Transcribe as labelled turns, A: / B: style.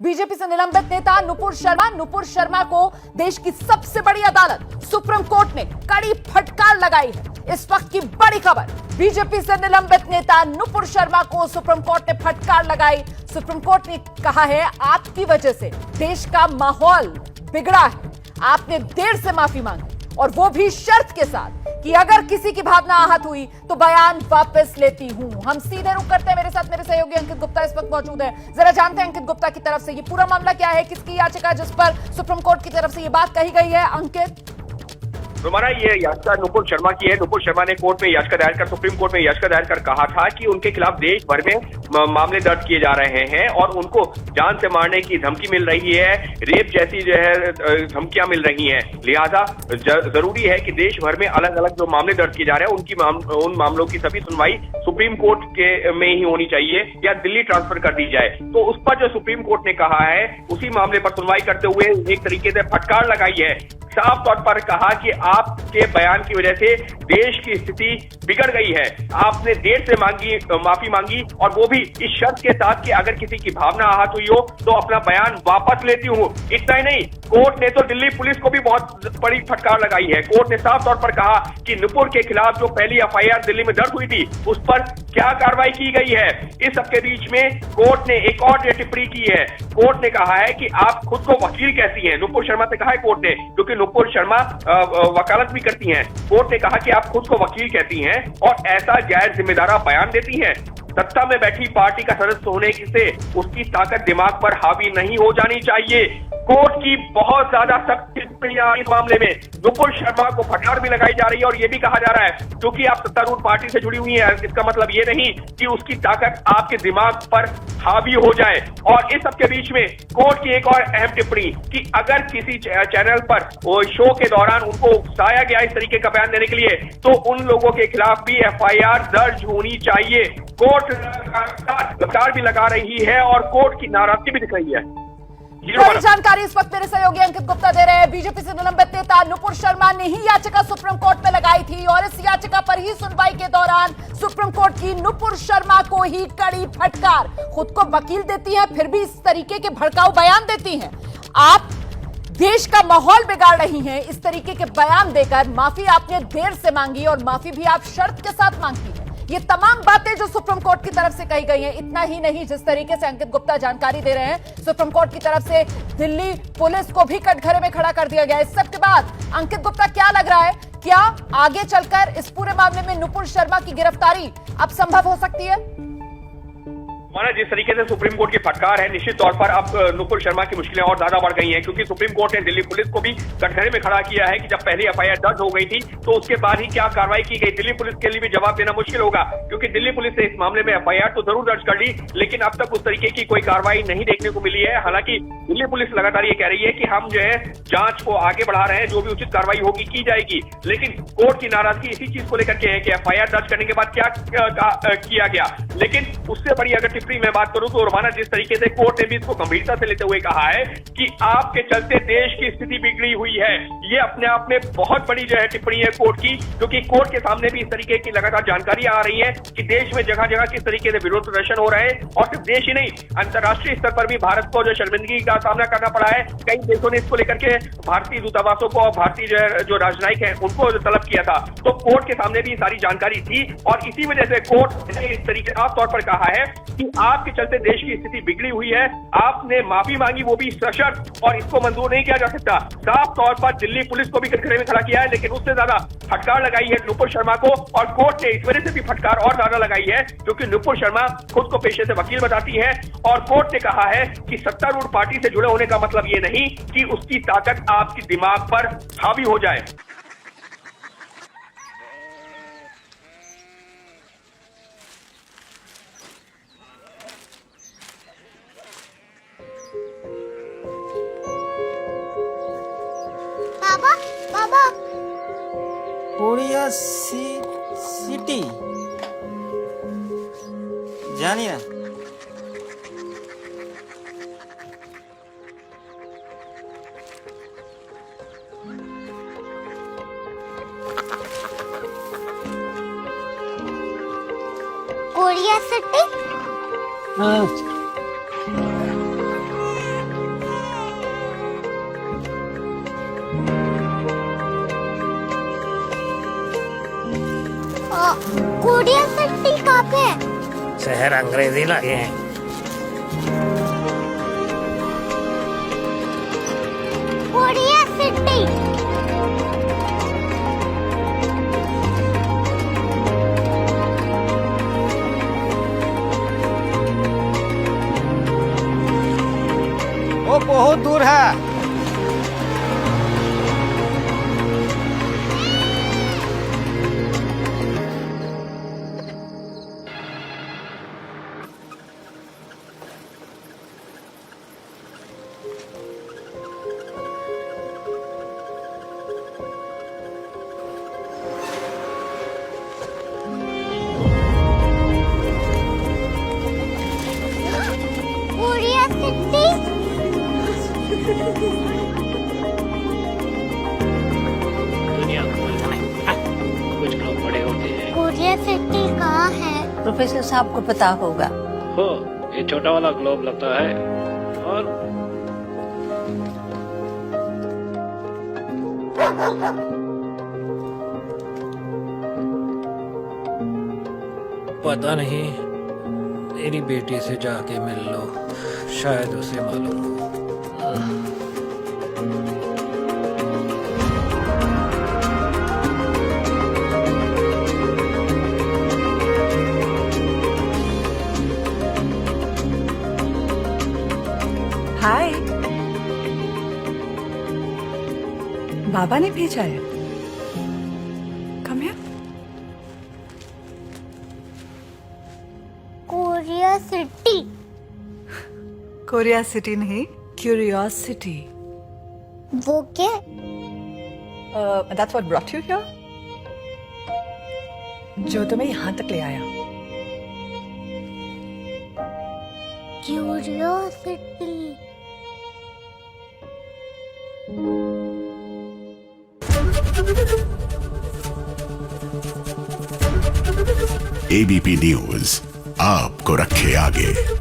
A: BJP से निलंबित नेता नुपुर शर्मा को देश की सबसे बड़ी अदालत सुप्रीम कोर्ट ने कड़ी फटकार लगाई है। इस वक्त की बड़ी खबर, बीजेपी से निलंबित नेता नुपुर शर्मा को सुप्रीम कोर्ट ने फटकार लगाई। सुप्रीम कोर्ट ने कहा है, आपकी वजह से देश का माहौल बिगड़ा है, आपने देर से माफी मांगी और वो भी शर्त के साथ कि अगर किसी की भावना आहत हुई तो बयान वापस लेती हूं। हम सीधे रुक करते हैं, मेरे साथ मेरे सहयोगी अंकित गुप्ता इस वक्त मौजूद है। जरा जानते हैं अंकित गुप्ता की तरफ से ये पूरा मामला क्या है, किसकी याचिका जिस पर सुप्रीम कोर्ट की तरफ से ये बात कही गई है। अंकित,
B: हमारा ये याचिका नुपुर शर्मा की है। नुपुर शर्मा ने कोर्ट में याचिका दायर कर, सुप्रीम कोर्ट में याचिका दायर कर कहा था कि उनके खिलाफ देश भर में मामले दर्ज किए जा रहे हैं और उनको जान से मारने की धमकी मिल रही है, रेप जैसी जो है धमकियां मिल रही हैं। लिहाजा जरूरी है कि देश भर में अलग अलग जो मामले दर्ज किए जा रहे हैं उन मामलों की सभी सुनवाई सुप्रीम कोर्ट के में ही होनी चाहिए या दिल्ली ट्रांसफर कर दी जाए। तो उस पर जो सुप्रीम कोर्ट ने कहा है, उसी मामले पर सुनवाई करते हुए एक तरीके से फटकार लगाई है। साफ तौर पर कहा कि आपके बयान की वजह से देश की स्थिति बिगड़ गई है। आपने देर से माफी मांगी और वो भी इस शर्त के साथ कि अगर किसी की भावना आहत हुई हो तो अपना बयान वापस लेती हूं। इतना ही नहीं, कोर्ट ने तो दिल्ली पुलिस को भी बहुत बड़ी फटकार लगाई है। कोर्ट ने साफ तौर पर कहा कि नुपुर के खिलाफ जो पहली एफआईआर दिल्ली में दर्ज हुई थी उस पर क्या कार्रवाई की गई है। इस सबके बीच में कोर्ट ने एक और टिप्पणी की है। कोर्ट ने कहा है कि आप खुद को वकील कहती हैं। नुपुर शर्मा से कहा है कोर्ट ने, क्योंकि नुपुर शर्मा वकालत भी करती हैं। कोर्ट ने कहा कि आप खुद को वकील कहती हैं और ऐसा गैर जिम्मेदार बयान देती हैं। सत्ता में बैठी पार्टी का सदस्य होने से उसकी ताकत दिमाग पर हावी नहीं हो जानी चाहिए। कोर्ट की बहुत ज्यादा सख्त टिप्पणियां इस मामले में नुपुर शर्मा को फटकार भी लगाई जा रही है और यह भी कहा जा रहा है क्योंकि आप सत्तारूढ़ पार्टी से जुड़ी हुई है, इसका मतलब ये नहीं कि उसकी ताकत आपके दिमाग पर हावी हो जाए। और इस सबके बीच में कोर्ट की एक और अहम टिप्पणी कि अगर किसी चैनल पर शो के दौरान उनको उकसाया गया इस तरीके का बयान देने के लिए तो उन लोगों के खिलाफ भी एफआईआर दर्ज होनी चाहिए। कोर्ट लगातार भी लगा रही है और कोर्ट की नाराजगी भी दिख रही है।
A: बड़ी जानकारी इस वक्त मेरे सहयोगी अंकित गुप्ता दे रहे हैं। बीजेपी से निलंबित नेता नुपुर शर्मा ने ही याचिका सुप्रीम कोर्ट में लगाई थी और इस याचिका पर ही सुनवाई के दौरान सुप्रीम कोर्ट की नुपुर शर्मा को ही कड़ी फटकार। खुद को वकील देती हैं, फिर भी इस तरीके के भड़काऊ बयान देती हैं। आप देश का माहौल बिगाड़ रही हैं इस तरीके के बयान देकर। माफी आपने देर से मांगी और माफी भी आप शर्त के साथ मांगती हैं। ये तमाम बातें जो सुप्रीम कोर्ट की तरफ से कही गई हैं। इतना ही नहीं, जिस तरीके से अंकित गुप्ता जानकारी दे रहे हैं, सुप्रीम कोर्ट की तरफ से दिल्ली पुलिस को भी कटघरे में खड़ा कर दिया गया। इस सब के बाद अंकित गुप्ता, क्या लग रहा है, क्या आगे चलकर इस पूरे मामले में नुपुर शर्मा की गिरफ्तारी अब संभव हो सकती है?
B: जिस तरीके से सुप्रीम कोर्ट की फटकार है, निश्चित तौर पर अब नुपुर शर्मा की मुश्किलें और ज्यादा बढ़ गई हैं क्योंकि सुप्रीम कोर्ट ने दिल्ली पुलिस को भी कटघरे में खड़ा किया है कि जब पहली एफआईआर दर्ज हो गई थी तो उसके बाद ही क्या कार्रवाई की गई। दिल्ली पुलिस के लिए भी जवाब देना मुश्किल होगा क्योंकि दिल्ली पुलिस ने इस मामले में एफआईआर तो जरूर दर्ज कर ली लेकिन अब तक उस तरीके की कोई कार्रवाई नहीं देखने को मिली है। हालांकि दिल्ली पुलिस लगातार ये कह रही है कि हम जो है जांच को आगे बढ़ा रहे हैं, जो भी उचित कार्रवाई होगी की जाएगी। लेकिन कोर्ट की नाराजगी इसी चीज को लेकर के है कि एफआईआर दर्ज करने के बाद क्या किया गया। लेकिन उससे बड़ी अगर टिप्पणी मैं बात करूं तो रोमाना, जिस तरीके से कोर्ट ने भी इसको गंभीरता से लेते हुए कहा है कि आपके चलते देश की स्थिति बिगड़ी हुई है। ये अपने आप में बहुत बड़ी जो है टिप्पणी है कोर्ट की, क्योंकि कोर्ट के सामने भी इस तरीके की लगातार जानकारियां आ रही है कि देश में जगह जगह किस तरीके से विरोध प्रदर्शन हो रहे हैं और सिर्फ देश ही नहीं, अंतर्राष्ट्रीय स्तर पर भी भारत को जो शर्मिंदगी का सामना करना पड़ा है। कई देशों ने इसको लेकर के भारतीय दूतावासों को और भारतीय जो राजनयिक है उनको तलब किया था। तो कोर्ट के सामने भी सारी जानकारी थी और इसी वजह से कोर्ट ने इस तरीके साफ तौर पर कहा है कि आपके चलते देश की स्थिति बिगड़ी हुई है, आपने माफी मांगी वो भी सशर्त और इसको मंजूर नहीं किया जा सकता। साफ तौर पर दिल्ली पुलिस को भी कटघरे में खड़ा किया है लेकिन उससे ज्यादा फटकार लगाई है नुपुर शर्मा को और कोर्ट ने इस वजह से भी फटकार और ज्यादा लगाई है क्योंकि नुपुर शर्मा खुद को पेशे से वकील बताती है और कोर्ट ने कहा है कि सत्तारूढ़ पार्टी से जुड़े होने का मतलब ये नहीं कि उसकी ताकत आपके दिमाग पर हावी हो जाए।
C: कोरिया सिटी জানি না।
D: Korea city? कोरिया सिटी कहाँ पे है?
C: शहर अंग्रेजी लगे हैं।
D: Korea city.
C: वो बहुत दूर है।
D: Korea city.
E: दुनिया को कुछ लोग बड़े होते हैं।
D: कोरिया सिटी कहाँ है?
F: प्रोफेसर साहब को पता होगा।
E: हो, ये छोटा वाला ग्लोब लगता है और पता नहीं, मेरी बेटी से जाके मिल लो, शायद उसे मालूम हो।
G: हाय, बाबा ने भेजा है। Come here.
D: Korea city.
G: Korea city नहीं, क्यूरियोसिटी।
D: वो क्या?
G: That's what brought you here. जो तुम्हें यहाँ तक ले आया।
D: क्यूरियोसिटी।
H: एबीपी न्यूज आपको रखे आगे।